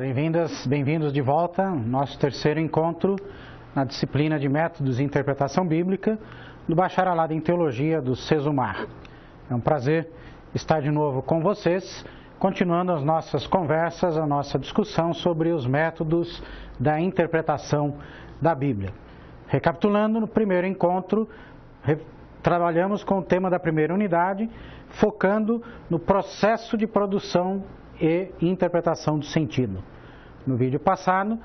bem-vindas, bem-vindos de volta ao nosso terceiro encontro na disciplina de Métodos de Interpretação Bíblica do Bacharelado em Teologia do Sesumar. É um prazer estar de novo com vocês, continuando as nossas conversas, a nossa discussão sobre os métodos da interpretação da Bíblia. Recapitulando, no primeiro encontro, trabalhamos com o tema da primeira unidade, focando no processo de produção e interpretação do sentido. No vídeo passado,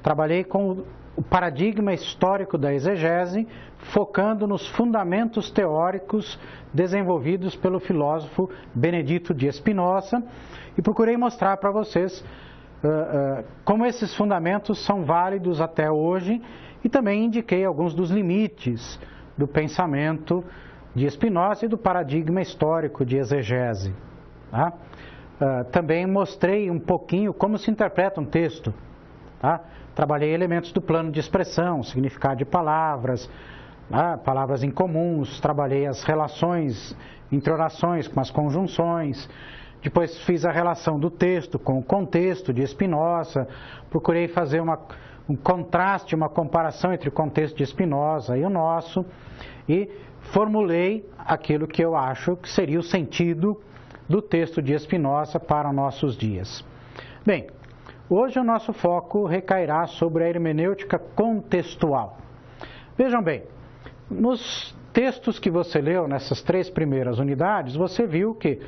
trabalhei com o paradigma histórico da exegese, focando nos fundamentos teóricos desenvolvidos pelo filósofo Benedito de Spinoza e procurei mostrar para vocês como esses fundamentos são válidos até hoje e também indiquei alguns dos limites do pensamento de Spinoza e do paradigma histórico de exegese. Tá? Também mostrei um pouquinho como se interpreta um texto. Tá? Trabalhei elementos do plano de expressão, significado de palavras, palavras incomuns, trabalhei as relações entre orações com as conjunções, depois fiz a relação do texto com o contexto de Spinoza, procurei fazer um contraste, uma comparação entre o contexto de Spinoza e o nosso, e formulei aquilo que eu acho que seria o sentido do texto de Spinoza para nossos dias. Bem, hoje o nosso foco recairá sobre a hermenêutica contextual. Vejam bem, nos textos que você leu, nessas três primeiras unidades, você viu que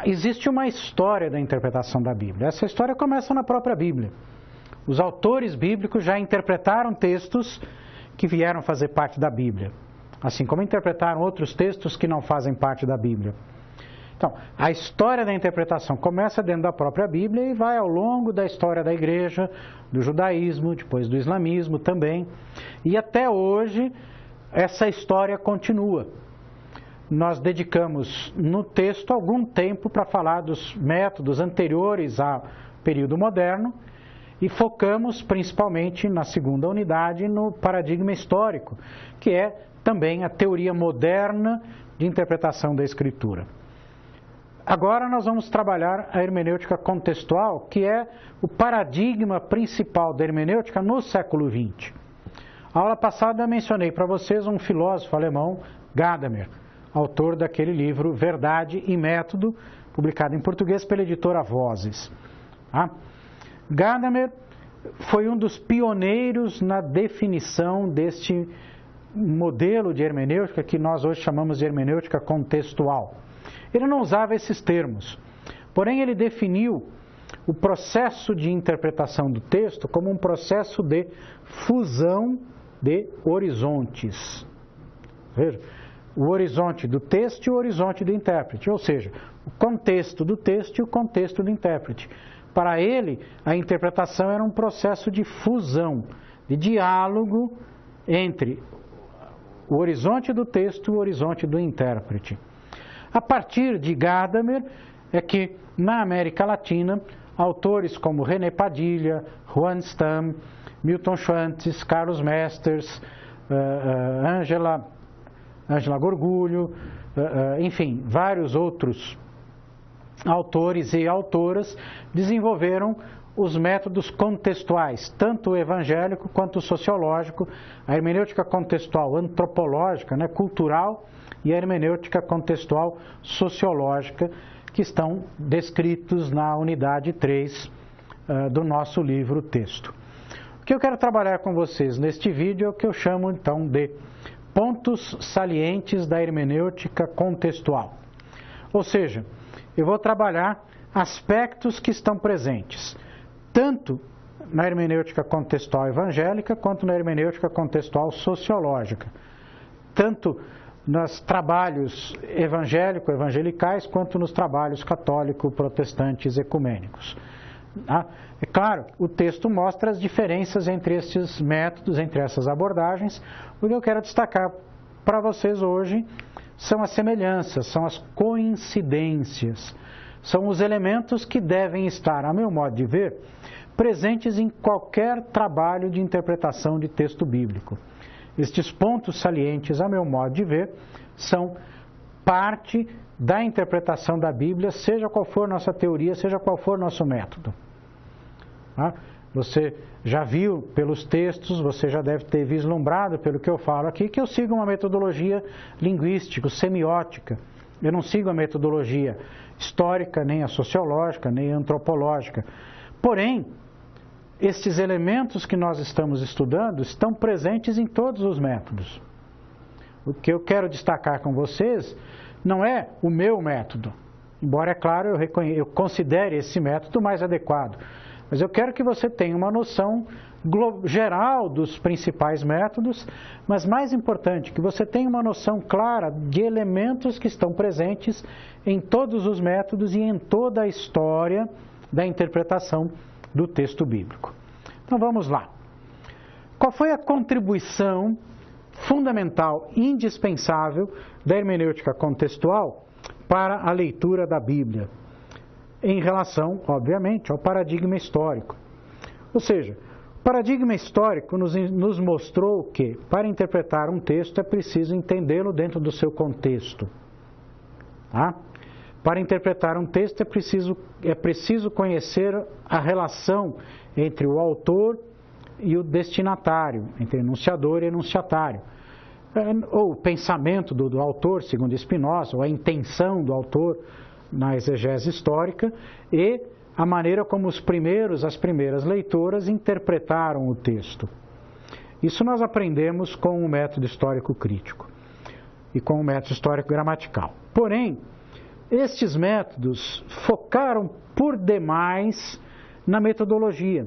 existe uma história da interpretação da Bíblia. Essa história começa na própria Bíblia. Os autores bíblicos já interpretaram textos que vieram fazer parte da Bíblia, assim como interpretaram outros textos que não fazem parte da Bíblia. Então, a história da interpretação começa dentro da própria Bíblia e vai ao longo da história da igreja, do judaísmo, depois do islamismo também. E até hoje, essa história continua. Nós dedicamos no texto algum tempo para falar dos métodos anteriores ao período moderno e focamos principalmente na segunda unidade no paradigma histórico, que é também a teoria moderna de interpretação da Escritura. Agora nós vamos trabalhar a hermenêutica contextual, que é o paradigma principal da hermenêutica no século XX. A aula passada eu mencionei para vocês um filósofo alemão, Gadamer, autor daquele livro Verdade e Método, publicado em português pela editora Vozes. Gadamer foi um dos pioneiros na definição deste modelo de hermenêutica que nós hoje chamamos de hermenêutica contextual. Ele não usava esses termos, porém ele definiu o processo de interpretação do texto como um processo de fusão de horizontes. Veja, o horizonte do texto e o horizonte do intérprete, ou seja, o contexto do texto e o contexto do intérprete. Para ele, a interpretação era um processo de fusão, de diálogo entre o horizonte do texto e o horizonte do intérprete. A partir de Gadamer é que, na América Latina, autores como René Padilha, Juan Stam, Milton Schwantes, Carlos Mesters, Angela Gorgulho, enfim, vários outros autores e autoras desenvolveram os métodos contextuais, tanto o evangélico quanto o sociológico, a hermenêutica contextual antropológica, cultural, e a hermenêutica contextual sociológica, que estão descritos na unidade 3 do nosso livro texto. O que eu quero trabalhar com vocês neste vídeo é o que eu chamo então de pontos salientes da hermenêutica contextual. Ou seja, eu vou trabalhar aspectos que estão presentes, tanto na hermenêutica contextual evangélica, quanto na hermenêutica contextual sociológica, tanto nos trabalhos evangelicais, quanto nos trabalhos católico-protestantes ecumênicos. É claro, o texto mostra as diferenças entre esses métodos, entre essas abordagens. O que eu quero destacar para vocês hoje são as semelhanças, são as coincidências, são os elementos que devem estar, a meu modo de ver, presentes em qualquer trabalho de interpretação de texto bíblico. Estes pontos salientes, a meu modo de ver, são parte da interpretação da Bíblia, seja qual for nossa teoria, seja qual for nosso método. Tá? Você já viu pelos textos, você já deve ter vislumbrado pelo que eu falo aqui, que eu sigo uma metodologia linguística, semiótica. Eu não sigo a metodologia histórica, nem a sociológica, nem a antropológica. Porém, estes elementos que nós estamos estudando estão presentes em todos os métodos. O que eu quero destacar com vocês não é o meu método, embora, é claro, eu considere esse método mais adequado. Mas eu quero que você tenha uma noção geral dos principais métodos, mas mais importante, que você tenha uma noção clara de elementos que estão presentes em todos os métodos e em toda a história da interpretação do texto bíblico. Então vamos lá. Qual foi a contribuição fundamental, indispensável da hermenêutica contextual para a leitura da Bíblia? Em relação, obviamente, ao paradigma histórico. Ou seja, o paradigma histórico nos mostrou que, para interpretar um texto, é preciso entendê-lo dentro do seu contexto. Tá? Para interpretar um texto, é preciso conhecer a relação entre o autor e o destinatário, entre enunciador e enunciatário. Ou o pensamento do autor, segundo Spinoza, ou a intenção do autor na exegese histórica, e a maneira como as primeiras leitoras interpretaram o texto. Isso nós aprendemos com o método histórico crítico e com o método histórico gramatical. Porém, estes métodos focaram por demais na metodologia,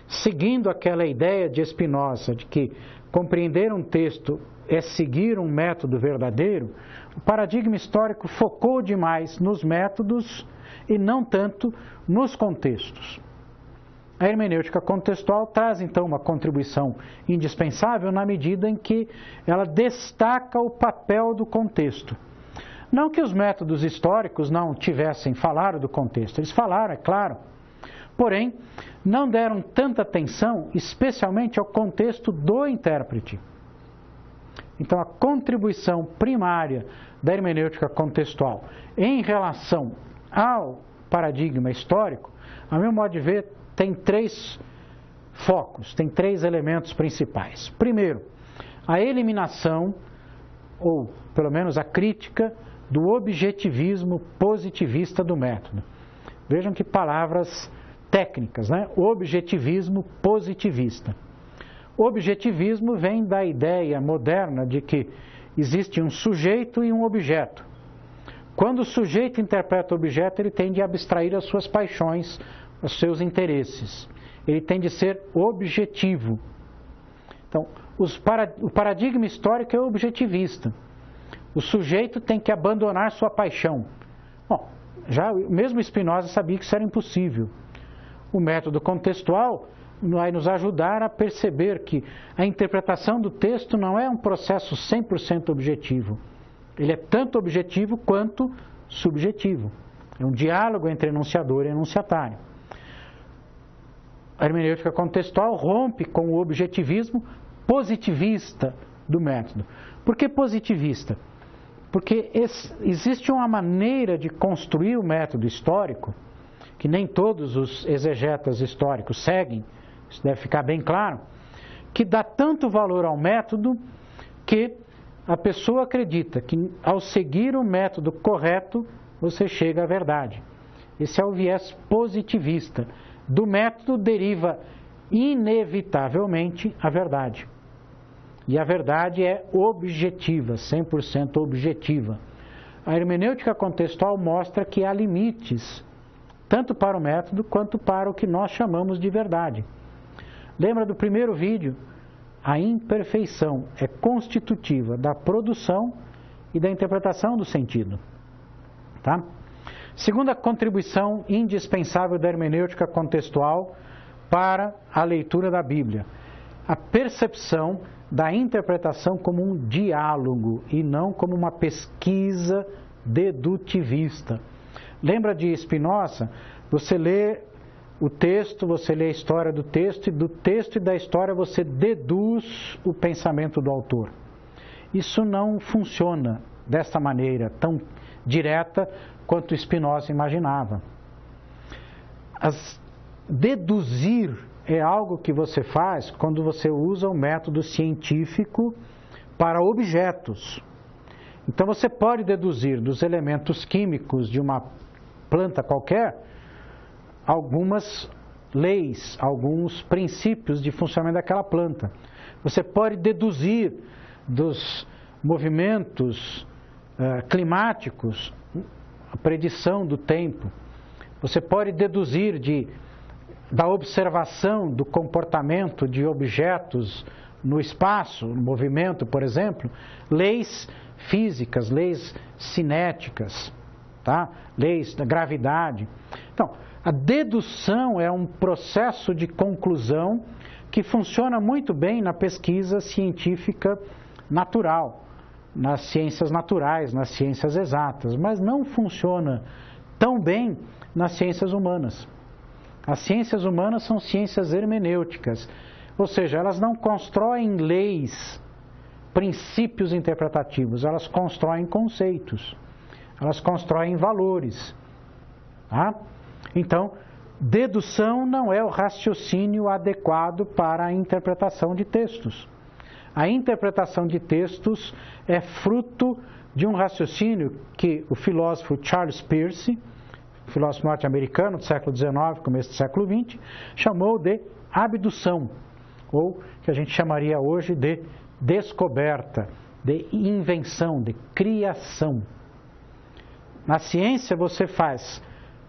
seguindo aquela ideia de Spinoza de que compreender um texto é seguir um método verdadeiro. O paradigma histórico focou demais nos métodos e não tanto nos contextos. A hermenêutica contextual traz então uma contribuição indispensável na medida em que ela destaca o papel do contexto. Não que os métodos históricos não tivessem falado do contexto, eles falaram, é claro. Porém, não deram tanta atenção, especialmente ao contexto do intérprete. Então, a contribuição primária da hermenêutica contextual em relação ao paradigma histórico, a meu modo de ver, tem 3 focos, tem 3 elementos principais. Primeiro, a eliminação, ou pelo menos a crítica, do objetivismo positivista do método. Vejam que palavras técnicas, né? Objetivismo positivista. Objetivismo vem da ideia moderna de que existe um sujeito e um objeto. Quando o sujeito interpreta o objeto, ele tende a abstrair as suas paixões, os seus interesses. Ele tende a ser objetivo. Então, o paradigma histórico é objetivista. O sujeito tem que abandonar sua paixão. Bom, já mesmo Spinoza sabia que isso era impossível. O método contextual vai nos ajudar a perceber que a interpretação do texto não é um processo 100% objetivo. Ele é tanto objetivo quanto subjetivo. É um diálogo entre enunciador e enunciatário. A hermenêutica contextual rompe com o objetivismo positivista do método. Por que positivista? Porque existe uma maneira de construir o método histórico, que nem todos os exegetas históricos seguem, isso deve ficar bem claro, que dá tanto valor ao método que a pessoa acredita que ao seguir o método correto, você chega à verdade. Esse é o viés positivista. Do método deriva inevitavelmente a verdade. E a verdade é objetiva, 100% objetiva. A hermenêutica contextual mostra que há limites, tanto para o método quanto para o que nós chamamos de verdade. Lembra do primeiro vídeo? A imperfeição é constitutiva da produção e da interpretação do sentido. Tá? Segunda contribuição indispensável da hermenêutica contextual para a leitura da Bíblia: a percepção da interpretação como um diálogo e não como uma pesquisa dedutivista. Lembra de Spinoza? Você lê o texto, você lê a história do texto, e do texto e da história você deduz o pensamento do autor. Isso não funciona dessa maneira tão direta quanto Spinoza imaginava. deduzir é algo que você faz quando você usa o método científico para objetos. Então você pode deduzir dos elementos químicos de uma planta qualquer algumas leis, alguns princípios de funcionamento daquela planta. Você pode deduzir dos movimentos climáticos a predição do tempo. Você pode deduzir da observação do comportamento de objetos no espaço, no movimento, por exemplo, leis físicas, leis cinéticas, tá? Leis da gravidade. Então, a dedução é um processo de conclusão que funciona muito bem na pesquisa científica natural, nas ciências naturais, nas ciências exatas, mas não funciona tão bem nas ciências humanas. As ciências humanas são ciências hermenêuticas, ou seja, elas não constroem leis, princípios interpretativos, elas constroem conceitos, elas constroem valores. Tá? Então, dedução não é o raciocínio adequado para a interpretação de textos. A interpretação de textos é fruto de um raciocínio que o filósofo Charles Peirce, filósofo norte-americano do século XIX, começo do século XX, chamou de abdução, ou que a gente chamaria hoje de descoberta, de invenção, de criação. Na ciência você faz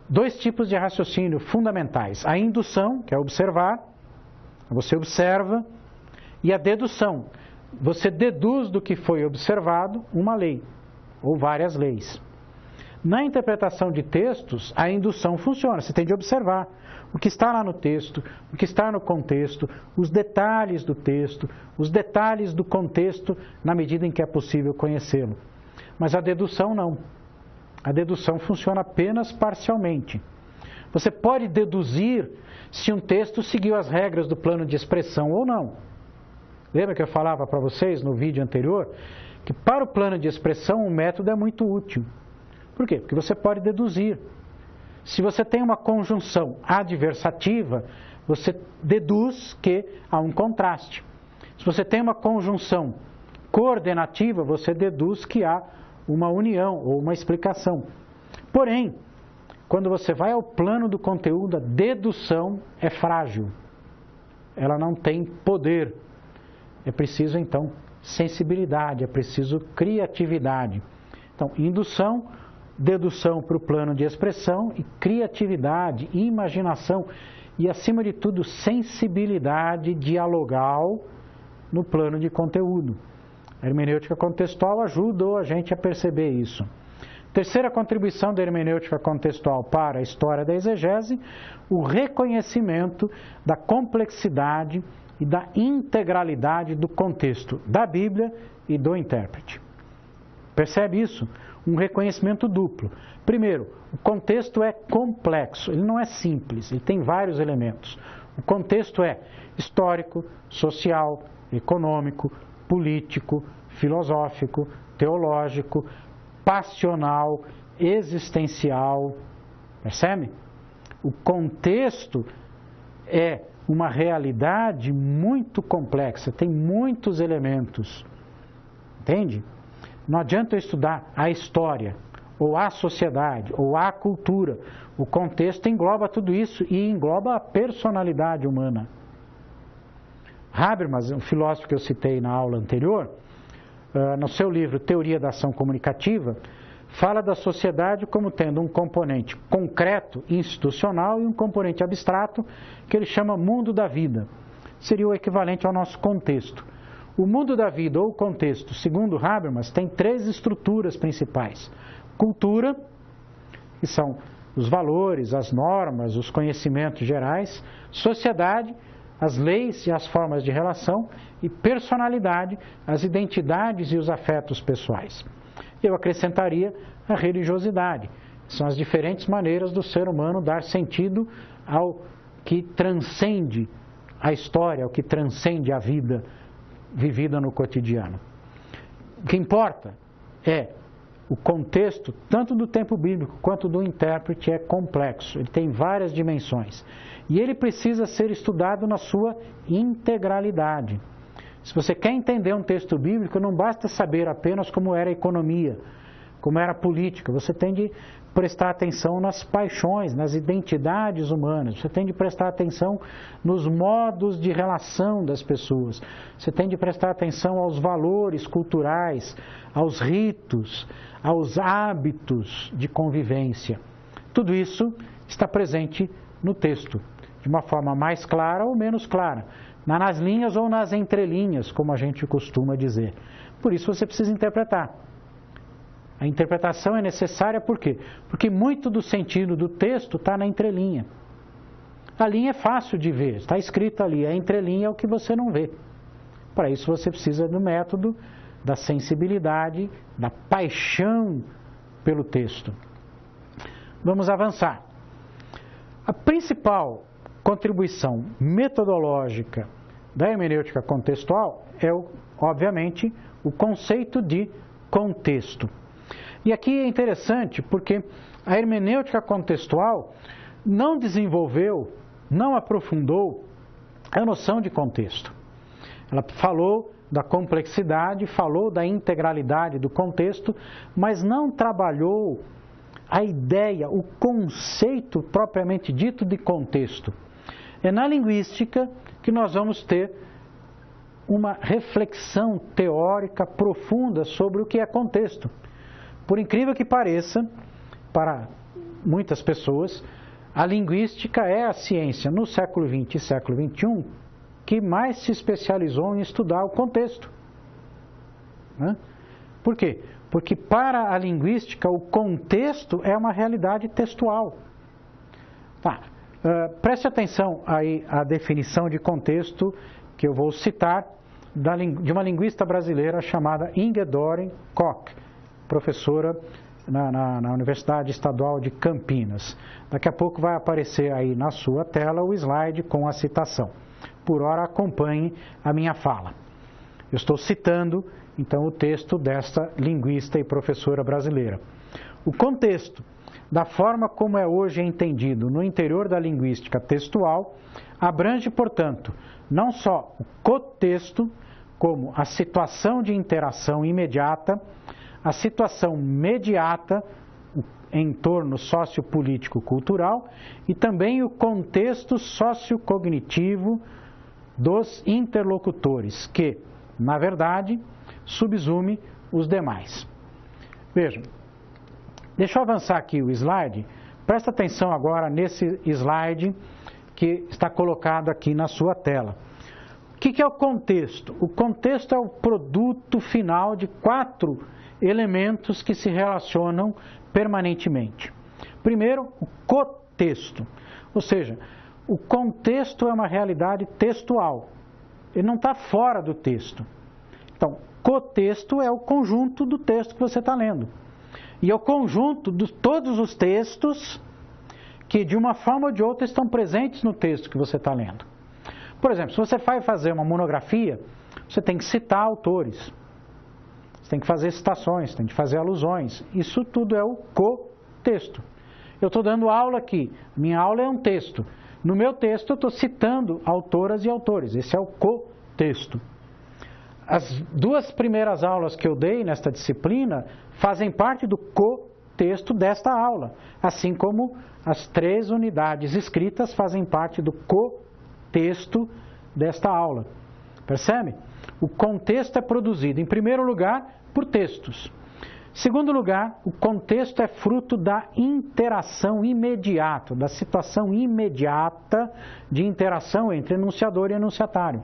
dois tipos de raciocínio fundamentais: a indução, que é observar, você observa, e a dedução, você deduz do que foi observado uma lei, ou várias leis. Na interpretação de textos, a indução funciona, você tem de observar o que está lá no texto, o que está no contexto, os detalhes do texto, os detalhes do contexto, na medida em que é possível conhecê-lo. Mas a dedução não. A dedução funciona apenas parcialmente. Você pode deduzir se um texto seguiu as regras do plano de expressão ou não. Lembra que eu falava para vocês no vídeo anterior que para o plano de expressão o método é muito útil. Por quê? Porque você pode deduzir. Se você tem uma conjunção adversativa, você deduz que há um contraste. Se você tem uma conjunção coordenativa, você deduz que há uma união ou uma explicação. Porém, quando você vai ao plano do conteúdo, a dedução é frágil. Ela não tem poder. É preciso, então, sensibilidade, é preciso criatividade. Então, indução, dedução para o plano de expressão e criatividade, imaginação e, acima de tudo, sensibilidade dialogal no plano de conteúdo. A hermenêutica contextual ajudou a gente a perceber isso. Terceira contribuição da hermenêutica contextual para a história da exegese, o reconhecimento da complexidade e da integralidade do contexto da Bíblia e do intérprete. Percebe isso? Um reconhecimento duplo. Primeiro, o contexto é complexo, ele não é simples, ele tem vários elementos. O contexto é histórico, social, econômico, político, filosófico, teológico, passional, existencial. Percebe? O contexto é uma realidade muito complexa, tem muitos elementos. Entende? Não adianta eu estudar a história, ou a sociedade, ou a cultura. O contexto engloba tudo isso e engloba a personalidade humana. Habermas, um filósofo que eu citei na aula anterior, no seu livro Teoria da Ação Comunicativa, fala da sociedade como tendo um componente concreto, institucional, e um componente abstrato, que ele chama mundo da vida. Seria o equivalente ao nosso contexto. O mundo da vida ou contexto, segundo Habermas, tem três estruturas principais. Cultura, que são os valores, as normas, os conhecimentos gerais. Sociedade, as leis e as formas de relação. E personalidade, as identidades e os afetos pessoais. Eu acrescentaria a religiosidade. São as diferentes maneiras do ser humano dar sentido ao que transcende a história, ao que transcende a vida vivida no cotidiano. O que importa é o contexto, tanto do tempo bíblico quanto do intérprete, é complexo, ele tem várias dimensões. E ele precisa ser estudado na sua integralidade. Se você quer entender um texto bíblico, não basta saber apenas como era a economia, como era a política. Você tem de prestar atenção nas paixões, nas identidades humanas. Você tem de prestar atenção nos modos de relação das pessoas. Você tem de prestar atenção aos valores culturais, aos ritos, aos hábitos de convivência. Tudo isso está presente no texto, de uma forma mais clara ou menos clara, nas linhas ou nas entrelinhas, como a gente costuma dizer. Por isso você precisa interpretar. A interpretação é necessária por quê? Porque muito do sentido do texto está na entrelinha. A linha é fácil de ver, está escrito ali, a entrelinha é o que você não vê. Para isso você precisa do método, da sensibilidade, da paixão pelo texto. Vamos avançar. A principal contribuição metodológica da hermenêutica contextual é, obviamente, o conceito de contexto. E aqui é interessante porque a hermenêutica contextual não desenvolveu, não aprofundou a noção de contexto. Ela falou da complexidade, falou da integralidade do contexto, mas não trabalhou a ideia, o conceito propriamente dito de contexto. É na linguística que nós vamos ter uma reflexão teórica profunda sobre o que é contexto. Por incrível que pareça, para muitas pessoas, a linguística é a ciência no século XX e século XXI que mais se especializou em estudar o contexto. Por quê? Porque para a linguística o contexto é uma realidade textual. Preste atenção aí à definição de contexto que eu vou citar de uma linguista brasileira chamada Ingeborg Koch, professora na Universidade Estadual de Campinas. Daqui a pouco vai aparecer aí na sua tela o slide com a citação. Por ora, acompanhe a minha fala. Eu estou citando, então, o texto desta linguista e professora brasileira. O contexto, da forma como é hoje entendido no interior da linguística textual, abrange, portanto, não só o cotexto, como a situação de interação imediata, a situação mediata, o entorno sociopolítico-cultural, e também o contexto sociocognitivo dos interlocutores, que, na verdade, subsume os demais. Vejam, deixa eu avançar aqui o slide. Presta atenção agora nesse slide que está colocado aqui na sua tela. O que é o contexto? O contexto é o produto final de 4 elementos que se relacionam permanentemente. Primeiro, o cotexto, ou seja, o contexto é uma realidade textual, ele não está fora do texto. Então, cotexto é o conjunto do texto que você está lendo. E é o conjunto de todos os textos que, de uma forma ou de outra, estão presentes no texto que você está lendo. Por exemplo, se você vai fazer uma monografia, você tem que citar autores, você tem que fazer citações, tem que fazer alusões. Isso tudo é o cotexto. Eu estou dando aula aqui, minha aula é um texto. No meu texto eu estou citando autoras e autores, esse é o cotexto. As 2 primeiras aulas que eu dei nesta disciplina fazem parte do cotexto desta aula, assim como as 3 unidades escritas fazem parte do cotexto desta aula. Percebe? O contexto é produzido, em primeiro lugar, por textos. Em segundo lugar, o contexto é fruto da interação imediata, da situação imediata de interação entre enunciador e enunciatário.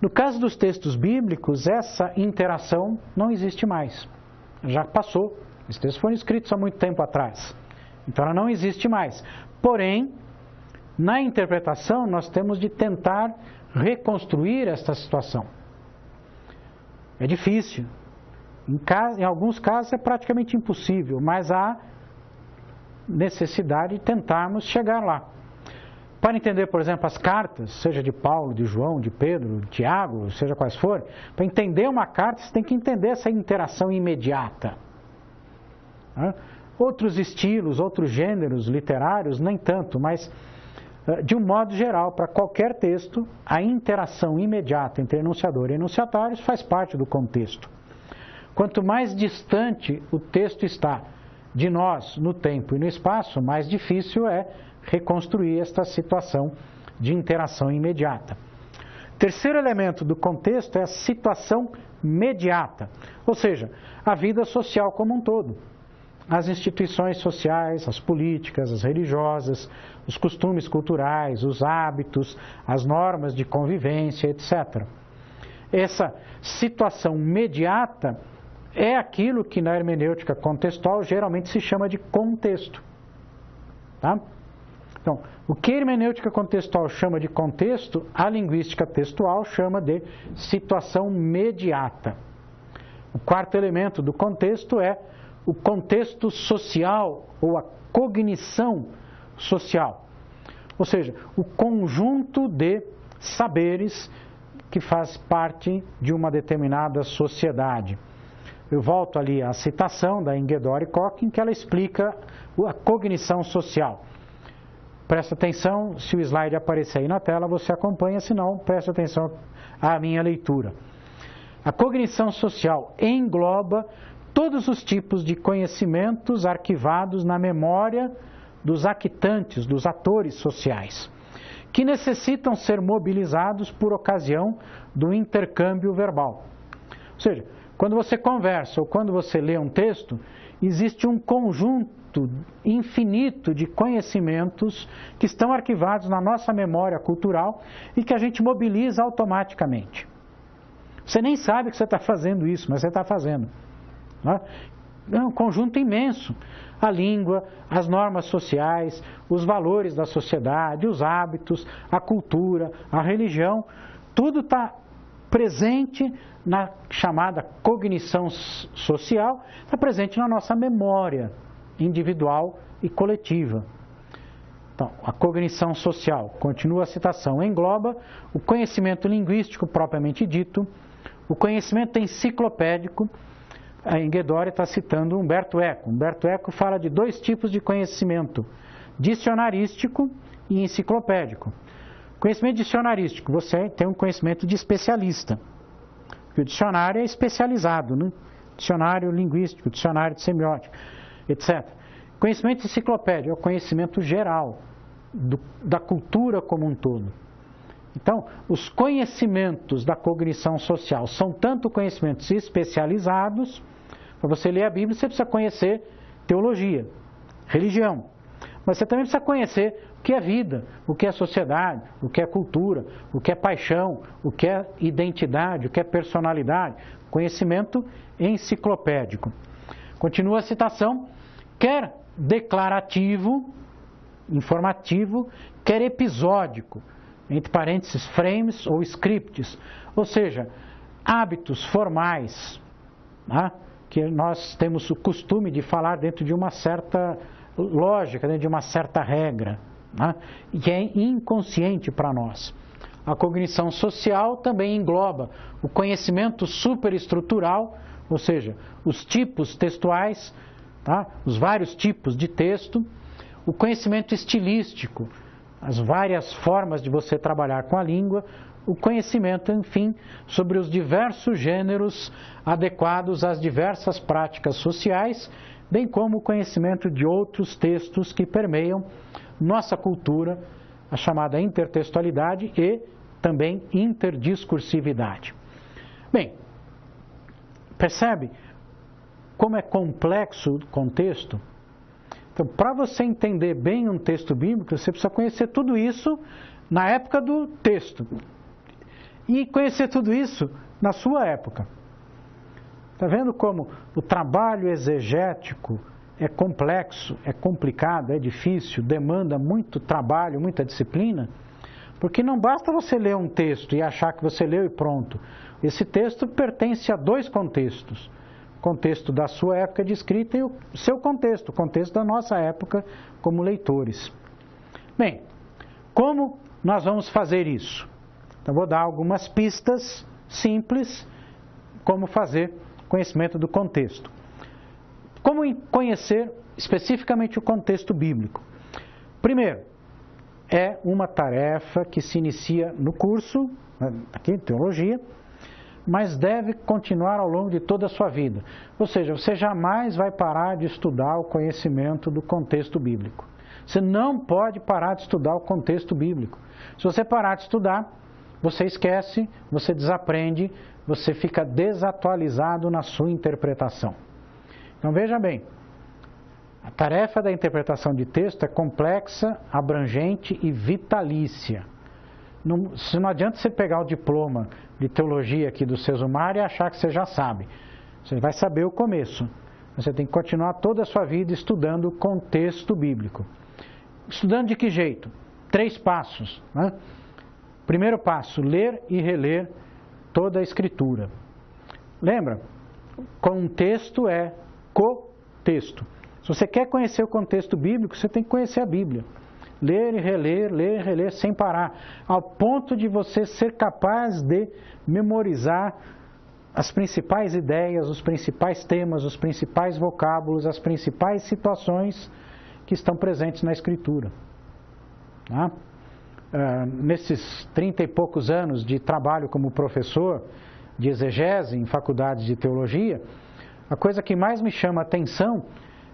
No caso dos textos bíblicos, essa interação não existe mais. Já passou. Os textos foram escritos há muito tempo atrás. Então ela não existe mais. Porém, na interpretação, nós temos de tentar reconstruir esta situação. É difícil. Em alguns casos é praticamente impossível, mas há necessidade de tentarmos chegar lá. Para entender, por exemplo, as cartas, seja de Paulo, de João, de Pedro, de Tiago, seja quais forem, para entender uma carta, você tem que entender essa interação imediata. né? Outros estilos, outros gêneros literários, nem tanto, mas de um modo geral, para qualquer texto, a interação imediata entre enunciador e enunciatários faz parte do contexto. Quanto mais distante o texto está de nós no tempo e no espaço, mais difícil é reconstruir esta situação de interação imediata. Terceiro elemento do contexto é a situação mediata, ou seja, a vida social como um todo. As instituições sociais, as políticas, as religiosas, os costumes culturais, os hábitos, as normas de convivência, etc. Essa situação mediata é aquilo que na hermenêutica contextual geralmente se chama de contexto. Tá? Então, o que a hermenêutica contextual chama de contexto, a linguística textual chama de situação mediata. O quarto elemento do contexto é o contexto social ou a cognição social, ou seja, o conjunto de saberes que faz parte de uma determinada sociedade. Eu volto ali à citação da Ingedore Koch, que ela explica a cognição social. Presta atenção, se o slide aparecer aí na tela, você acompanha, se não, presta atenção à minha leitura. A cognição social engloba todos os tipos de conhecimentos arquivados na memória dos actantes, dos atores sociais, que necessitam ser mobilizados por ocasião do intercâmbio verbal. Ou seja, quando você conversa ou quando você lê um texto, existe um conjunto infinito de conhecimentos que estão arquivados na nossa memória cultural e que a gente mobiliza automaticamente. Você nem sabe que você está fazendo isso, mas você está fazendo. É um conjunto imenso. A língua, as normas sociais, os valores da sociedade, os hábitos, a cultura, a religião, tudo está presente na chamada cognição social, está presente na nossa memória individual e coletiva. Então, a cognição social, continua a citação, engloba o conhecimento linguístico propriamente dito, o conhecimento enciclopédico. A Ingedore está citando Umberto Eco. Umberto Eco fala de dois tipos de conhecimento, dicionarístico e enciclopédico. Conhecimento dicionarístico, você tem um conhecimento de especialista, porque o dicionário é especializado, né? Dicionário linguístico, dicionário de semiótica, etc. Conhecimento enciclopédico é o conhecimento geral da cultura como um todo. Então, os conhecimentos da cognição social são tanto conhecimentos especializados. Para você ler a Bíblia, você precisa conhecer teologia, religião. Mas você também precisa conhecer o que é vida, o que é sociedade, o que é cultura, o que é paixão, o que é identidade, o que é personalidade. Conhecimento enciclopédico. Continua a citação, quer declarativo, informativo, quer episódico, entre parênteses, frames ou scripts, ou seja, hábitos formais, né, que nós temos o costume de falar dentro de uma certa lógica, dentro de uma certa regra, né, e que é inconsciente para nós. A cognição social também engloba o conhecimento superestrutural, ou seja, os tipos textuais, tá, os vários tipos de texto, o conhecimento estilístico, as várias formas de você trabalhar com a língua, o conhecimento, enfim, sobre os diversos gêneros adequados às diversas práticas sociais, bem como o conhecimento de outros textos que permeiam nossa cultura, a chamada intertextualidade e também interdiscursividade. Bem, percebe como é complexo o contexto? Então, para você entender bem um texto bíblico, você precisa conhecer tudo isso na época do texto. E conhecer tudo isso na sua época. Está vendo como o trabalho exegético é complexo, é complicado, é difícil, demanda muito trabalho, muita disciplina? Porque não basta você ler um texto e achar que você leu e pronto. Esse texto pertence a dois contextos. O contexto da sua época de escrita e o seu contexto, o contexto da nossa época como leitores. Bem, como nós vamos fazer isso? Então, vou dar algumas pistas simples como fazer conhecimento do contexto. Como conhecer especificamente o contexto bíblico? Primeiro, é uma tarefa que se inicia no curso, aqui em teologia, mas deve continuar ao longo de toda a sua vida. Ou seja, você jamais vai parar de estudar o conhecimento do contexto bíblico. Você não pode parar de estudar o contexto bíblico. Se você parar de estudar, você esquece, você desaprende, você fica desatualizado na sua interpretação. Então veja bem, a tarefa da interpretação de texto é complexa, abrangente e vitalícia. Não adianta você pegar o diploma de teologia aqui do Sesumar e achar que você já sabe. Você vai saber o começo. Você tem que continuar toda a sua vida estudando o contexto bíblico. Estudando de que jeito? 3 passos, né? Primeiro passo, ler e reler toda a Escritura. Lembra? Contexto é cotexto. Se você quer conhecer o contexto bíblico, você tem que conhecer a Bíblia. Ler e reler sem parar, ao ponto de você ser capaz de memorizar as principais ideias, os principais temas, os principais vocábulos, as principais situações que estão presentes na Escritura. Tá? Nesses 30 e poucos anos de trabalho como professor de exegese em faculdades de teologia, a coisa que mais me chama a atenção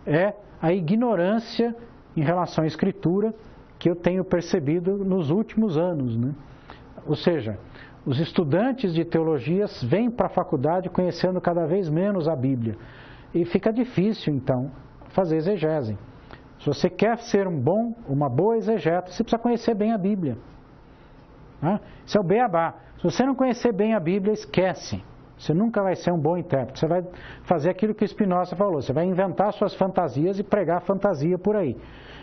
é a ignorância em relação à Escritura que eu tenho percebido nos últimos anos, né? Ou seja, os estudantes de teologia vêm para a faculdade conhecendo cada vez menos a Bíblia. E fica difícil, então, fazer exegese. Se você quer ser uma boa exegeta, você precisa conhecer bem a Bíblia. Né? Isso é o beabá. Se você não conhecer bem a Bíblia, esquece. Você nunca vai ser um bom intérprete. Você vai fazer aquilo que Spinoza falou. Você vai inventar suas fantasias e pregar fantasia por aí.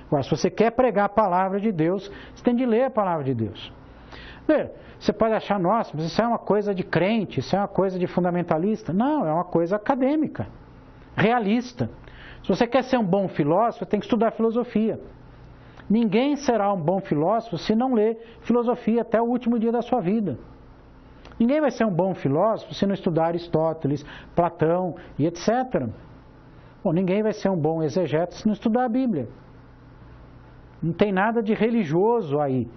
Agora, se você quer pregar a palavra de Deus, você tem de ler a palavra de Deus. Você pode achar, nossa, mas isso é uma coisa de crente, isso é uma coisa de fundamentalista. Não, é uma coisa acadêmica, realista. Se você quer ser um bom filósofo, tem que estudar filosofia. Ninguém será um bom filósofo se não ler filosofia até o último dia da sua vida. Ninguém vai ser um bom filósofo se não estudar Aristóteles, Platão e etc. Bom, ninguém vai ser um bom exegeta se não estudar a Bíblia. Não tem nada de religioso aí.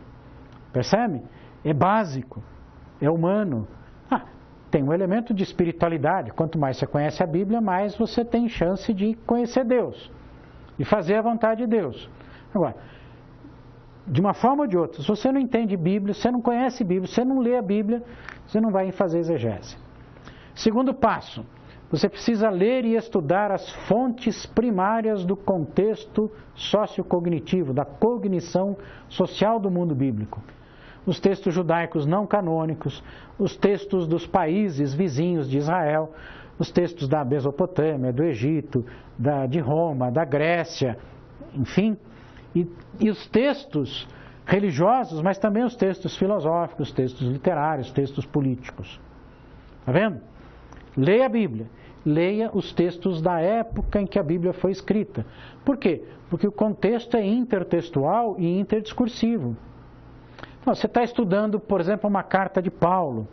Percebe? É básico, é humano. Tem um elemento de espiritualidade. Quanto mais você conhece a Bíblia, mais você tem chance de conhecer Deus, de fazer a vontade de Deus. Agora, de uma forma ou de outra, se você não entende Bíblia, você não conhece Bíblia, você não lê a Bíblia, você não vai fazer exegese. Segundo passo, você precisa ler e estudar as fontes primárias do contexto sociocognitivo, da cognição social do mundo bíblico. Os textos judaicos não canônicos, os textos dos países vizinhos de Israel, os textos da Mesopotâmia, do Egito, de Roma, da Grécia, enfim, e os textos religiosos, mas também os textos filosóficos, textos literários, textos políticos. Está vendo? Leia a Bíblia, leia os textos da época em que a Bíblia foi escrita. Por quê? Porque o contexto é intertextual e interdiscursivo. Então, você está estudando, por exemplo, uma carta de Paulo.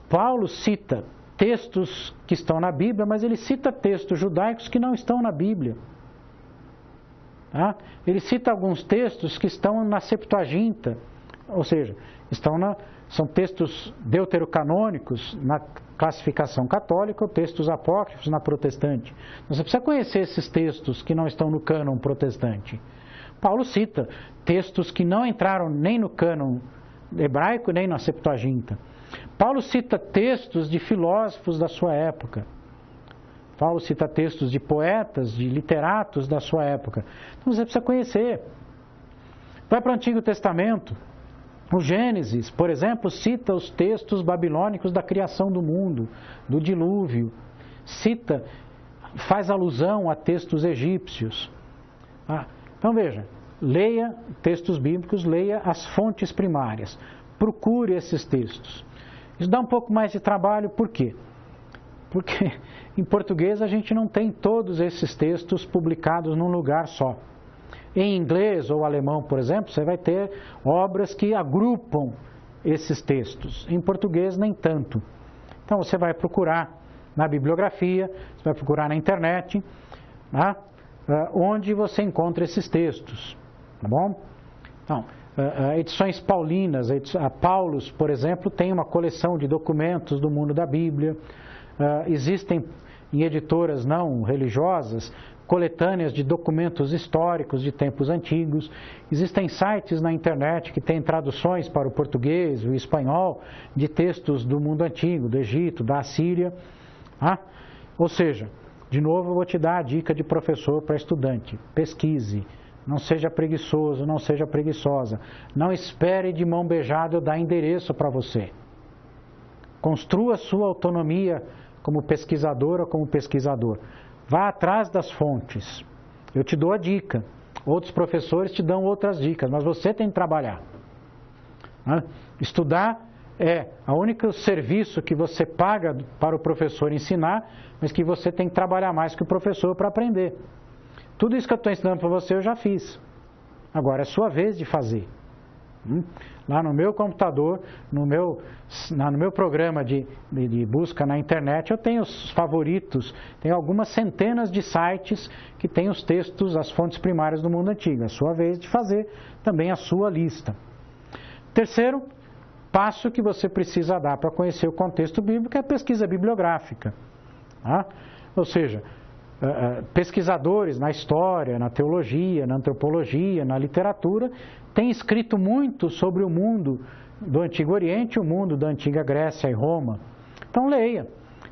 Paulo cita textos que estão na Bíblia, mas ele cita textos judaicos que não estão na Bíblia. Tá? Ele cita alguns textos que estão na Septuaginta, ou seja, são textos deuterocanônicos na classificação católica ou textos apócrifos na protestante. Então, você precisa conhecer esses textos que não estão no cânon protestante. Paulo cita textos que não entraram nem no cânon hebraico nem na Septuaginta. Paulo cita textos de filósofos da sua época. Paulo cita textos de poetas, de literatos da sua época. Então você precisa conhecer. Vai para o Antigo Testamento. O Gênesis, por exemplo, cita os textos babilônicos da criação do mundo, do dilúvio. Faz alusão a textos egípcios. Então veja, leia textos bíblicos, leia as fontes primárias. Procure esses textos. Isso dá um pouco mais de trabalho, por quê? Porque em português a gente não tem todos esses textos publicados num lugar só. Em inglês ou alemão, por exemplo, você vai ter obras que agrupam esses textos. Em português, nem tanto. Então você vai procurar na bibliografia, você vai procurar na internet, tá? Onde você encontra esses textos, tá bom? Então, edições paulinas, a Paulus, por exemplo, tem uma coleção de documentos do mundo da Bíblia. Existem em editoras não religiosas coletâneas de documentos históricos de tempos antigos. Existem sites na internet que têm traduções para o português, o espanhol, de textos do mundo antigo, do Egito, da Assíria. Ou seja, de novo eu vou te dar a dica de professor para estudante: pesquise, não seja preguiçoso, não seja preguiçosa, não espere de mão beijada eu dar endereço para você. Construa sua autonomia como pesquisadora ou como pesquisador. Vá atrás das fontes. Eu te dou a dica. Outros professores te dão outras dicas, mas você tem que trabalhar. Estudar é o único serviço que você paga para o professor ensinar, mas que você tem que trabalhar mais que o professor para aprender. Tudo isso que eu estou ensinando para você eu já fiz. Agora é sua vez de fazer. Lá no meu computador, no meu programa de busca na internet, eu tenho os favoritos, tenho algumas centenas de sites que têm os textos, as fontes primárias do mundo antigo. É a sua vez de fazer também a sua lista. Terceiro passo que você precisa dar para conhecer o contexto bíblico é a pesquisa bibliográfica. Ou seja, pesquisadores na história, na teologia, na antropologia, na literatura, têm escrito muito sobre o mundo do Antigo Oriente, o mundo da antiga Grécia e Roma. Então leia,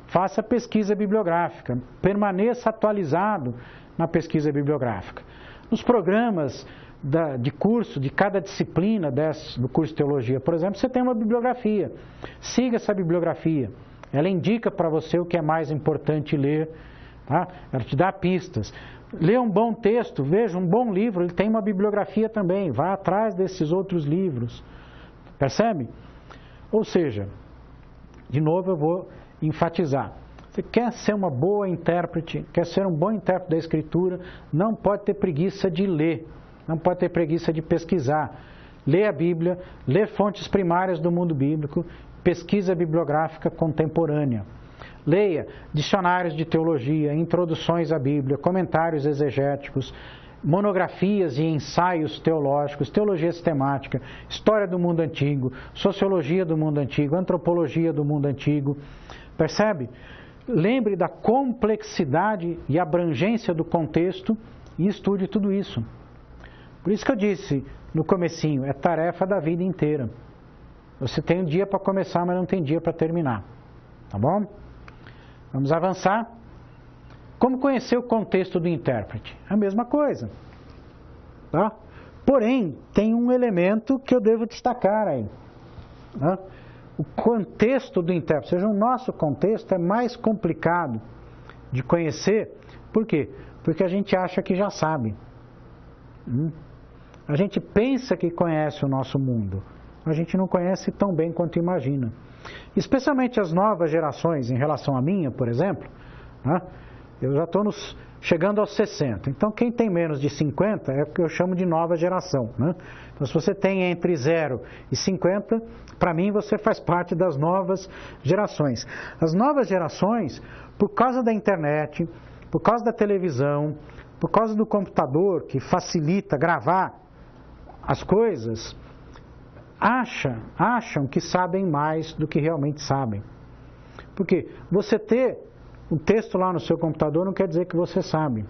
faça pesquisa bibliográfica, permaneça atualizado na pesquisa bibliográfica. Nos programas de curso, de cada disciplina do curso de teologia, por exemplo, você tem uma bibliografia. Siga essa bibliografia. Ela indica para você o que é mais importante ler. Ela te dá pistas. Lê um bom texto, veja um bom livro, ele tem uma bibliografia também. Vá atrás desses outros livros. Percebe? Ou seja, de novo eu vou enfatizar. Você quer ser uma boa intérprete, quer ser um bom intérprete da Escritura, não pode ter preguiça de ler, não pode ter preguiça de pesquisar. Lê a Bíblia, lê fontes primárias do mundo bíblico, pesquisa bibliográfica contemporânea. Leia dicionários de teologia, introduções à Bíblia, comentários exegéticos, monografias e ensaios teológicos, teologia sistemática, história do mundo antigo, sociologia do mundo antigo, antropologia do mundo antigo. Percebe? Lembre da complexidade e abrangência do contexto e estude tudo isso. Por isso que eu disse no comecinho, é tarefa da vida inteira. Você tem um dia para começar, mas não tem dia para terminar. Tá bom? Vamos avançar. Como conhecer o contexto do intérprete? A mesma coisa. Tá? Porém, tem um elemento que eu devo destacar aí. Tá? O contexto do intérprete, ou seja, o nosso contexto é mais complicado de conhecer. Por quê? Porque a gente acha que já sabe. A gente pensa que conhece o nosso mundo. A gente não conhece tão bem quanto imagina. Especialmente as novas gerações, em relação à minha, por exemplo, né? Eu já estou chegando aos 60. Então, quem tem menos de 50 é o que eu chamo de nova geração. Né? Então, se você tem entre 0 e 50, para mim você faz parte das novas gerações. As novas gerações, por causa da internet, por causa da televisão, por causa do computador, que facilita gravar as coisas, acham que sabem mais do que realmente sabem. Porque você ter um texto lá no seu computador não quer dizer que você sabe.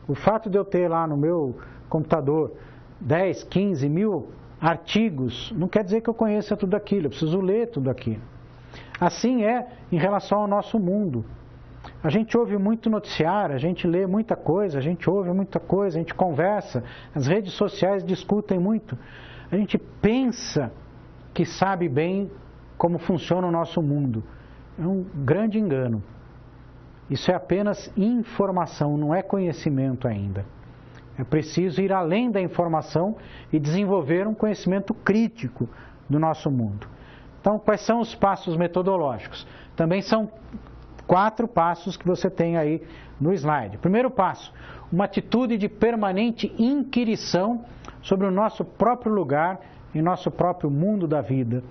O fato de eu ter lá no meu computador 10, 15 mil artigos, não quer dizer que eu conheça tudo aquilo, eu preciso ler tudo aquilo. Assim é em relação ao nosso mundo. A gente ouve muito noticiário, a gente lê muita coisa, a gente ouve muita coisa, a gente conversa, as redes sociais discutem muito. A gente pensa que sabe bem como funciona o nosso mundo. É um grande engano. Isso é apenas informação, não é conhecimento ainda. É preciso ir além da informação e desenvolver um conhecimento crítico do nosso mundo. Então, quais são os passos metodológicos? Também são 4 passos que você tem aí no slide. Primeiro passo, uma atitude de permanente inquirição sobre o nosso próprio lugar e nosso próprio mundo da vida,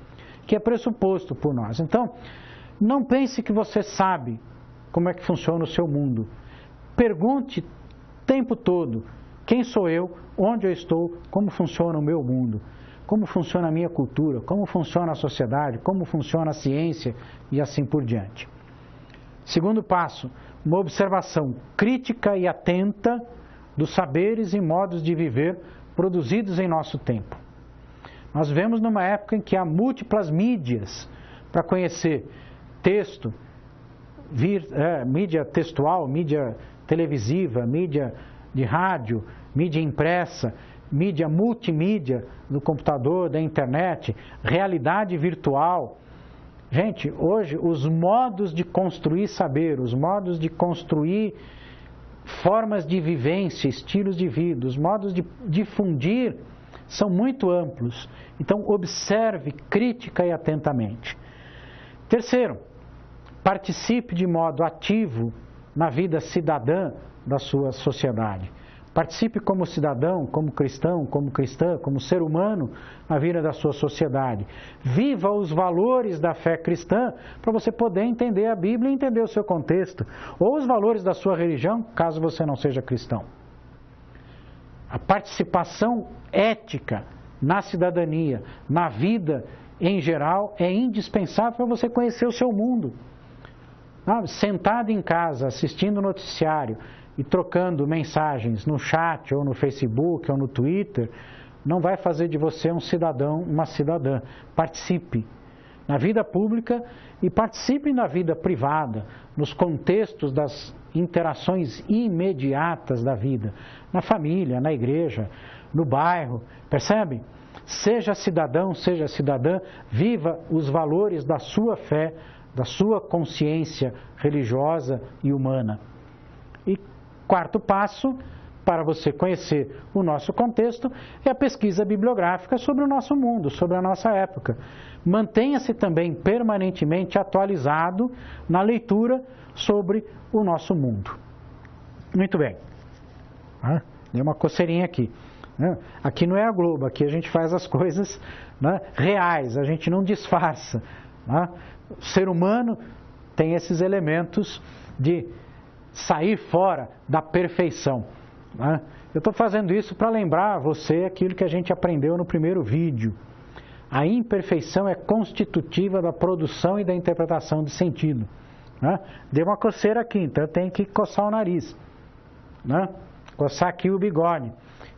que é pressuposto por nós. Então, não pense que você sabe como é que funciona o seu mundo. Pergunte tempo todo, quem sou eu, onde eu estou, como funciona o meu mundo, como funciona a minha cultura, como funciona a sociedade, como funciona a ciência e assim por diante. Segundo passo, uma observação crítica e atenta dos saberes e modos de viver produzidos em nosso tempo. Nós vivemos numa época em que há múltiplas mídias para conhecer texto, mídia textual, mídia televisiva, mídia de rádio, mídia impressa, mídia multimídia do computador, da internet, realidade virtual. Gente, hoje os modos de construir saber, os modos de construir formas de vivência, estilos de vida, os modos de difundir são muito amplos. Então, observe crítica e atentamente. Terceiro, participe de modo ativo na vida cidadã da sua sociedade. Participe como cidadão, como cristão, como cristã, como ser humano na vida da sua sociedade. Viva os valores da fé cristã para você poder entender a Bíblia e entender o seu contexto. Ou os valores da sua religião, caso você não seja cristão. A participação ética na cidadania, na vida em geral, é indispensável para você conhecer o seu mundo. Sentado em casa, assistindo o noticiário e trocando mensagens no chat, ou no Facebook, ou no Twitter, não vai fazer de você um cidadão, uma cidadã. Participe na vida pública e participe na vida privada, nos contextos das interações imediatas da vida, na família, na igreja, no bairro, percebe? Seja cidadão, seja cidadã, viva os valores da sua fé, da sua consciência religiosa e humana. E quarto passo, para você conhecer o nosso contexto, é a pesquisa bibliográfica sobre o nosso mundo, sobre a nossa época. Mantenha-se também permanentemente atualizado na leitura sobre o nosso mundo. Muito bem. Deu uma coceirinha aqui. Aqui não é a Globo, aqui a gente faz as coisas reais, a gente não disfarça. O ser humano tem esses elementos de sair fora da perfeição. Eu estou fazendo isso para lembrar a você aquilo que a gente aprendeu no primeiro vídeo. A imperfeição é constitutiva da produção e da interpretação de sentido. Deu uma coceira aqui, então eu tenho que coçar o nariz. Coçar aqui o bigode.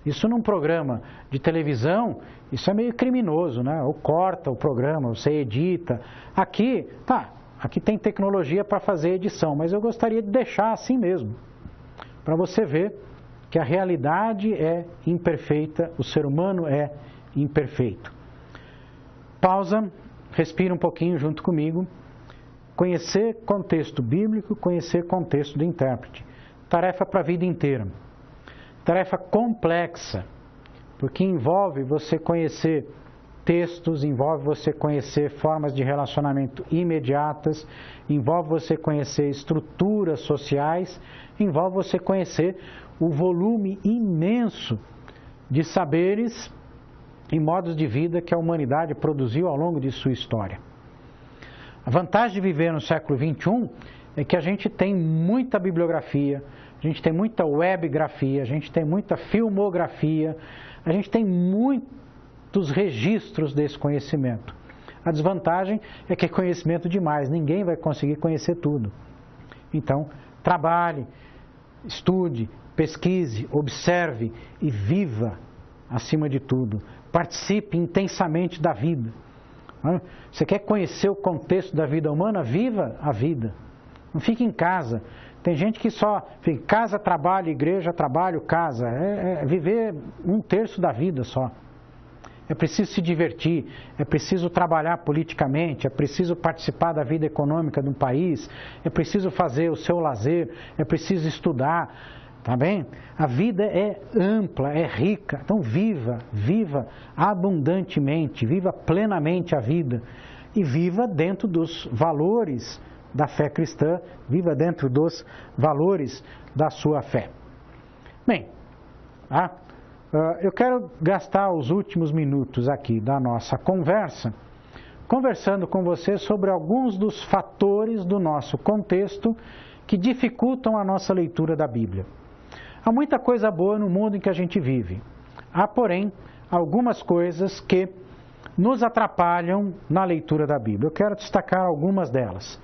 Isso num programa de televisão, isso é meio criminoso, Ou corta o programa, você edita. Aqui tem tecnologia para fazer edição, mas eu gostaria de deixar assim mesmo, para você ver que a realidade é imperfeita, o ser humano é imperfeito. Pausa, respira um pouquinho junto comigo. Conhecer contexto bíblico, conhecer contexto do intérprete. Tarefa para a vida inteira. Tarefa complexa, porque envolve você conhecer textos, envolve você conhecer formas de relacionamento imediatas, envolve você conhecer estruturas sociais, envolve você conhecer o volume imenso de saberes e modos de vida que a humanidade produziu ao longo de sua história. A vantagem de viver no século XXI é que a gente tem muita bibliografia, a gente tem muita webgrafia, a gente tem muita filmografia, a gente tem muitos registros desse conhecimento. A desvantagem é que é conhecimento demais, ninguém vai conseguir conhecer tudo. Então, trabalhe, estude, pesquise, observe e viva acima de tudo. Participe intensamente da vida. Você quer conhecer o contexto da vida humana? Viva a vida. Não fique em casa. Tem gente que só fica casa, trabalho, igreja, trabalho, casa. É viver 1/3 da vida só. É preciso se divertir, é preciso trabalhar politicamente, é preciso participar da vida econômica de um país, é preciso fazer o seu lazer, é preciso estudar, tá bem? A vida é ampla, é rica, então viva abundantemente, viva plenamente a vida e viva dentro dos valores da fé cristã, viva dentro dos valores da sua fé. Bem, eu quero gastar os últimos minutos aqui da nossa conversa, conversando com você sobre alguns dos fatores do nosso contexto que dificultam a nossa leitura da Bíblia. Há muita coisa boa no mundo em que a gente vive. Há, porém, algumas coisas que nos atrapalham na leitura da Bíblia. Eu quero destacar algumas delas.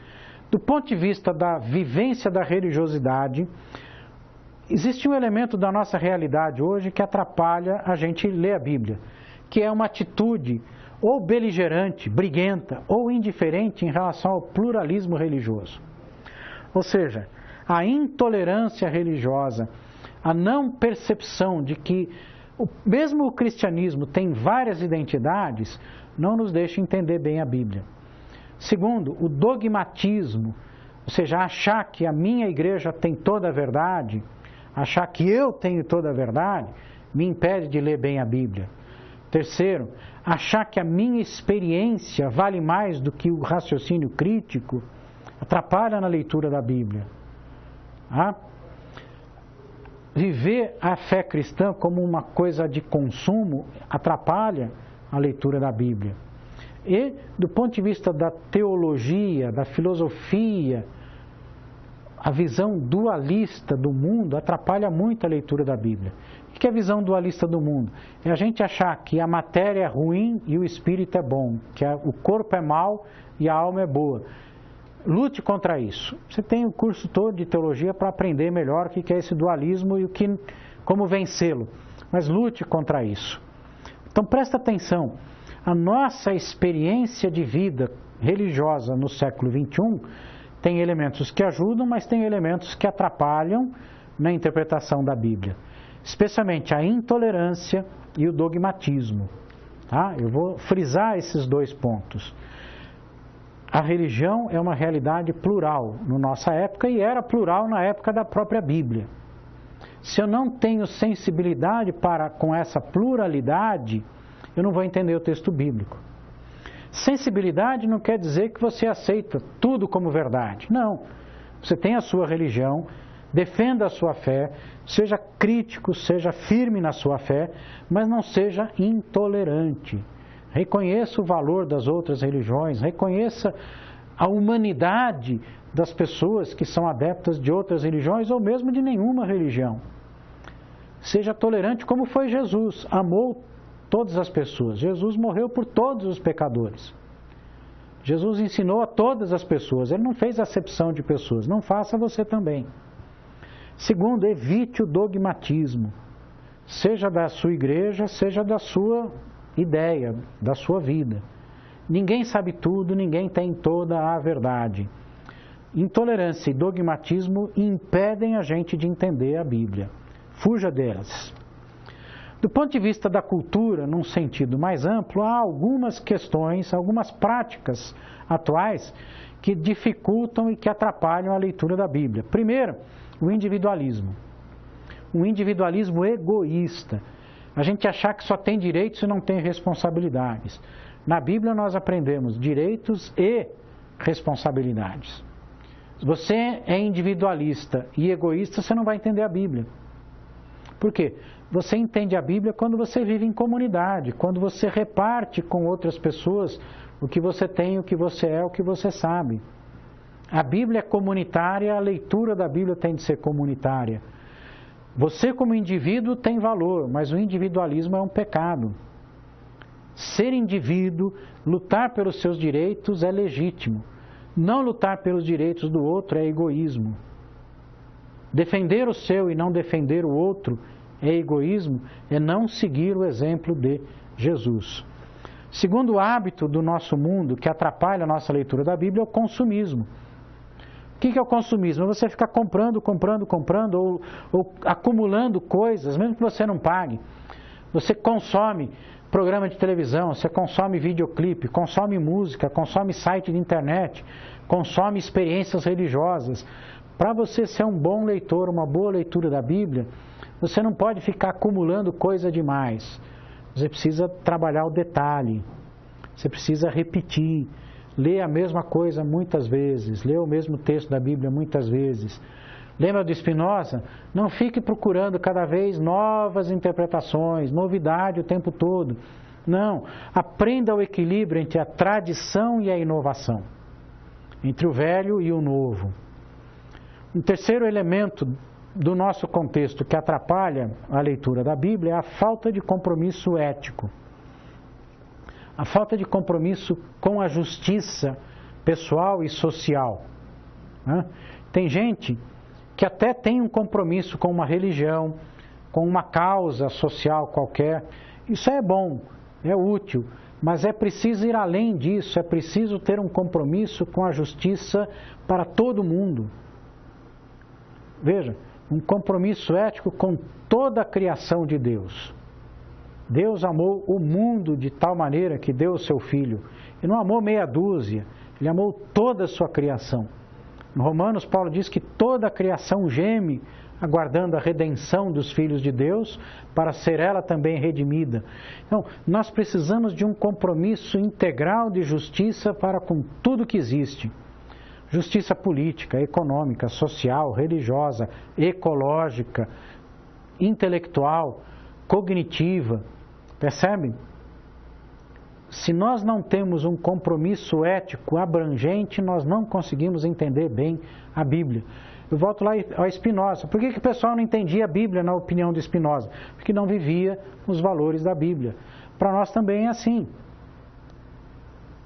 Do ponto de vista da vivência da religiosidade, existe um elemento da nossa realidade hoje que atrapalha a gente ler a Bíblia, que é uma atitude ou beligerante, briguenta ou indiferente em relação ao pluralismo religioso. Ou seja, a intolerância religiosa, a não percepção de que mesmo o cristianismo tem várias identidades, não nos deixa entender bem a Bíblia. Segundo, o dogmatismo, ou seja, achar que a minha igreja tem toda a verdade, achar que eu tenho toda a verdade, me impede de ler bem a Bíblia. Terceiro, achar que a minha experiência vale mais do que o raciocínio crítico, atrapalha na leitura da Bíblia. Viver a fé cristã como uma coisa de consumo atrapalha a leitura da Bíblia. E, do ponto de vista da teologia, da filosofia, a visão dualista do mundo atrapalha muito a leitura da Bíblia. O que é a visão dualista do mundo? É a gente achar que a matéria é ruim e o espírito é bom, que o corpo é mau e a alma é boa. Lute contra isso. Você tem o curso todo de teologia para aprender melhor o que é esse dualismo e como vencê-lo. Mas lute contra isso. Então presta atenção. A nossa experiência de vida religiosa no século XXI tem elementos que ajudam, mas tem elementos que atrapalham na interpretação da Bíblia. Especialmente a intolerância e o dogmatismo. Tá? Eu vou frisar esses dois pontos. A religião é uma realidade plural na nossa época e era plural na época da própria Bíblia. Se eu não tenho sensibilidade com essa pluralidade, eu não vou entender o texto bíblico. Sensibilidade não quer dizer que você aceita tudo como verdade. Não. Você tem a sua religião, defenda a sua fé, seja crítico, seja firme na sua fé, mas não seja intolerante. Reconheça o valor das outras religiões, reconheça a humanidade das pessoas que são adeptas de outras religiões ou mesmo de nenhuma religião. Seja tolerante como foi Jesus, amou todas as pessoas. Jesus morreu por todos os pecadores. Jesus ensinou a todas as pessoas, ele não fez acepção de pessoas, não faça você também. Segundo, evite o dogmatismo, seja da sua igreja, seja da sua ideia, da sua vida. Ninguém sabe tudo, ninguém tem toda a verdade. Intolerância e dogmatismo impedem a gente de entender a Bíblia. Fuja delas. Do ponto de vista da cultura, num sentido mais amplo, há algumas questões, algumas práticas atuais que dificultam e que atrapalham a leitura da Bíblia. Primeiro, o individualismo. Um individualismo egoísta. A gente achar que só tem direitos e não tem responsabilidades. Na Bíblia nós aprendemos direitos e responsabilidades. Se você é individualista e egoísta, você não vai entender a Bíblia. Por quê? Você entende a Bíblia quando você vive em comunidade, quando você reparte com outras pessoas o que você tem, o que você é, o que você sabe. A Bíblia é comunitária, a leitura da Bíblia tem de ser comunitária. Você como indivíduo tem valor, mas o individualismo é um pecado. Ser indivíduo, lutar pelos seus direitos é legítimo. Não lutar pelos direitos do outro é egoísmo. Defender o seu e não defender o outro é egoísmo, é não seguir o exemplo de Jesus. Segundo hábito do nosso mundo que atrapalha a nossa leitura da Bíblia é o consumismo. O que é o consumismo? É você ficar comprando ou acumulando coisas, mesmo que você não pague. Você consome programa de televisão, você consome videoclipe, consome música, consome site de internet, consome experiências religiosas. Para você ser um bom leitor, uma boa leitura da Bíblia, você não pode ficar acumulando coisa demais. Você precisa trabalhar o detalhe, você precisa repetir. Lê a mesma coisa muitas vezes, lê o mesmo texto da Bíblia muitas vezes. Lembra do Spinoza? Não fique procurando cada vez novas interpretações, novidade o tempo todo. Não, aprenda o equilíbrio entre a tradição e a inovação, entre o velho e o novo. Um terceiro elemento do nosso contexto que atrapalha a leitura da Bíblia é a falta de compromisso ético. A falta de compromisso com a justiça pessoal e social. Né? Tem gente que até tem um compromisso com uma religião, com uma causa social qualquer. Isso é bom, é útil, mas é preciso ir além disso, é preciso ter um compromisso com a justiça para todo mundo. Veja, um compromisso ético com toda a criação de Deus. Deus amou o mundo de tal maneira que deu o seu Filho. E não amou meia dúzia, Ele amou toda a sua criação. Em Romanos, Paulo diz que toda a criação geme, aguardando a redenção dos filhos de Deus, para ser ela também redimida. Então, nós precisamos de um compromisso integral de justiça para com tudo que existe. Justiça política, econômica, social, religiosa, ecológica, intelectual, cognitiva. Percebe? Se nós não temos um compromisso ético abrangente, nós não conseguimos entender bem a Bíblia. Eu volto lá ao Spinoza. Por que o pessoal não entendia a Bíblia na opinião de Spinoza? Porque não vivia os valores da Bíblia. Para nós também é assim.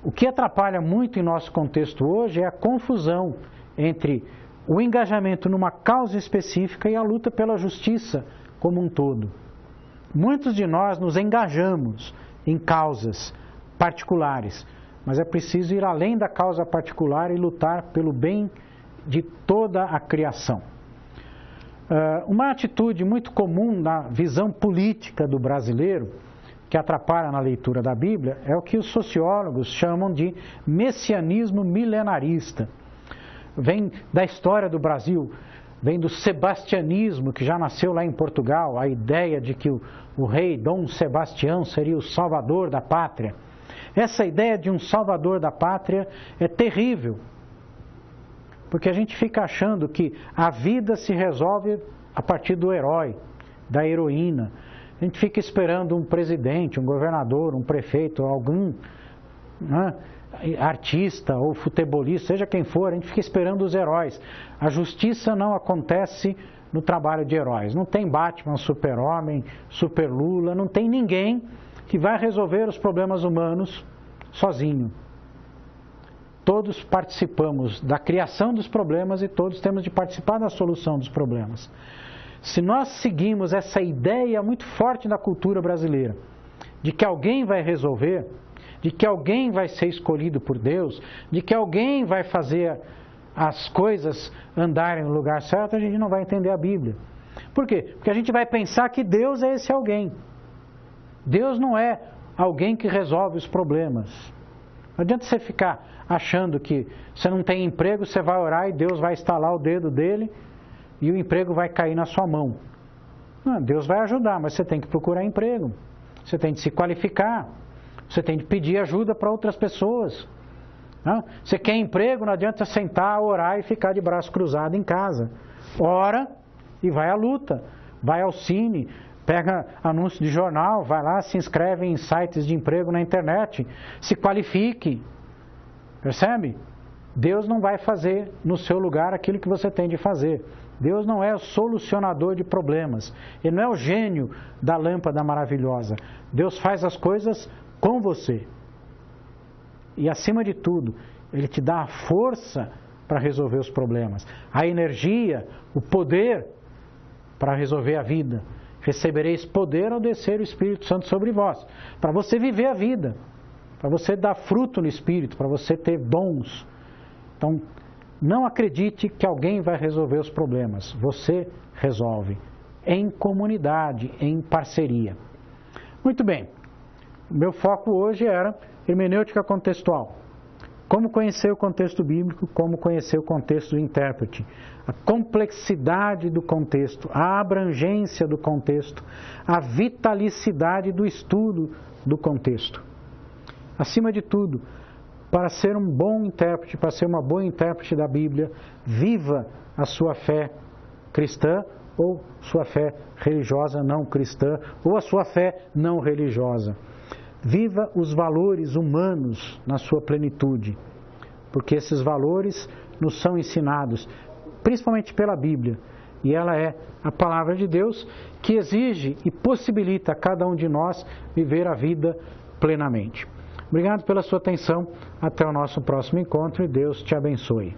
O que atrapalha muito em nosso contexto hoje é a confusão entre o engajamento numa causa específica e a luta pela justiça como um todo. Muitos de nós nos engajamos em causas particulares, mas é preciso ir além da causa particular e lutar pelo bem de toda a criação. Uma atitude muito comum na visão política do brasileiro, que atrapalha na leitura da Bíblia, é o que os sociólogos chamam de messianismo milenarista. Vem da história do Brasil, vem do sebastianismo, que já nasceu lá em Portugal, a ideia de que o rei Dom Sebastião seria o salvador da pátria. Essa ideia de um salvador da pátria é terrível, porque a gente fica achando que a vida se resolve a partir do herói, da heroína. A gente fica esperando um presidente, um governador, um prefeito, algum artista ou futebolista, seja quem for, a gente fica esperando os heróis. A justiça não acontece no trabalho de heróis. Não tem Batman, Super-Homem, Super-Lula, não tem ninguém que vai resolver os problemas humanos sozinho. Todos participamos da criação dos problemas e todos temos de participar da solução dos problemas. Se nós seguimos essa ideia muito forte da cultura brasileira, de que alguém vai resolver, de que alguém vai ser escolhido por Deus, de que alguém vai fazer as coisas andarem no lugar certo, a gente não vai entender a Bíblia. Por quê? Porque a gente vai pensar que Deus é esse alguém. Deus não é alguém que resolve os problemas. Não adianta você ficar achando que você não tem emprego, você vai orar e Deus vai estalar o dedo dele e o emprego vai cair na sua mão. Não, Deus vai ajudar, mas você tem que procurar emprego. Você tem de se qualificar. Você tem de pedir ajuda para outras pessoas. Não? Você quer emprego, não adianta sentar, orar e ficar de braço cruzado em casa. Ora e vai à luta. Vai ao cine, pega anúncio de jornal, vai lá, se inscreve em sites de emprego na internet. Se qualifique. Percebe? Deus não vai fazer no seu lugar aquilo que você tem de fazer. Deus não é o solucionador de problemas. Ele não é o gênio da lâmpada maravilhosa. Deus faz as coisas com você. E acima de tudo, Ele te dá a força para resolver os problemas. A energia, o poder para resolver a vida. Recebereis poder ao descer o Espírito Santo sobre vós. Para você viver a vida. Para você dar fruto no Espírito. Para você ter dons. Então, não acredite que alguém vai resolver os problemas. Você resolve. Em comunidade, em parceria. Muito bem. O meu foco hoje era hermenêutica contextual. Como conhecer o contexto bíblico, como conhecer o contexto do intérprete. A complexidade do contexto, a abrangência do contexto, a vitalicidade do estudo do contexto. Acima de tudo, para ser um bom intérprete, para ser uma boa intérprete da Bíblia, viva a sua fé cristã ou sua fé religiosa não cristã ou a sua fé não religiosa. Viva os valores humanos na sua plenitude, porque esses valores nos são ensinados, principalmente pela Bíblia, e ela é a palavra de Deus que exige e possibilita a cada um de nós viver a vida plenamente. Obrigado pela sua atenção, até o nosso próximo encontro e Deus te abençoe.